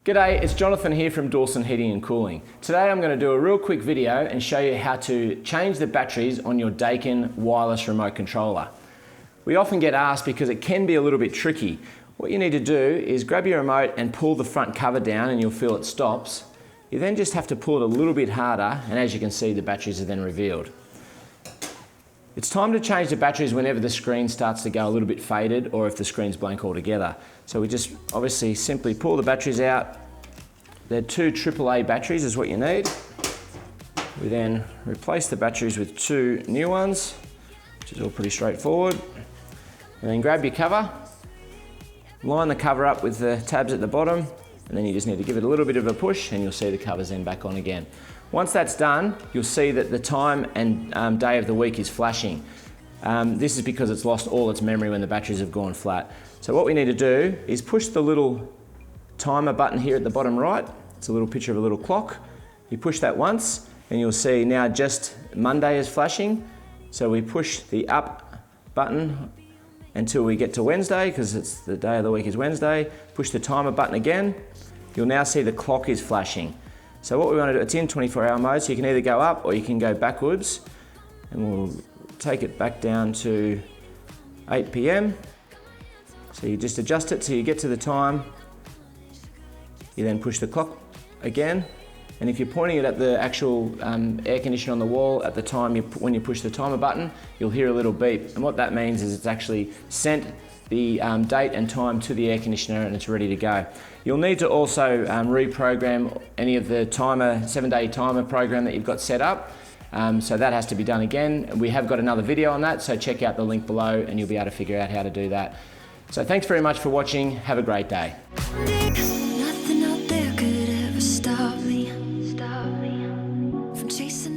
G'day, it's Jonathan here from Dawson Heating and Cooling. Today I'm going to do a real quick video and show you how to change the batteries on your Daikin wireless remote controller. We often get asked because it can be a little bit tricky. What you need to do is grab your remote and pull the front cover down and you'll feel it stops. You then just have to pull it a little bit harder and as you can see the batteries are then revealed. It's time to change the batteries whenever the screen starts to go a little bit faded or if the screen's blank altogether. So we just obviously simply pull the batteries out. They're two AAA batteries is what you need. We then replace the batteries with two new ones, which is all pretty straightforward. And then grab your cover, line the cover up with the tabs at the bottom, and then you just need to give it a little bit of a push and you'll see the covers then back on again. Once that's done, you'll see that the time and day of the week is flashing. This is because it's lost all its memory when the batteries have gone flat. So what we need to do is push the little timer button here at the bottom right. It's a little picture of a little clock. You push that once and you'll see now just Monday is flashing. So we push the up button until we get to Wednesday, because it's the day of the week is Wednesday. Push the timer button again. You'll now see the clock is flashing. So what we want to do, it's in 24-hour mode, so you can either go up or you can go backwards. And we'll take it back down to 8 PM. So you just adjust it till you get to the time. You then push the clock again. And if you're pointing it at the actual air conditioner on the wall at the time when you push the timer button, you'll hear a little beep. And what that means is it's actually sent the date and time to the air conditioner and it's ready to go. You'll need to also reprogram any of the timer, 7-day timer program that you've got set up. So that has to be done again. We have got another video on that, so check out the link below and you'll be able to figure out how to do that. So thanks very much for watching. Have a great day. Nothing out there could ever stop me from chasing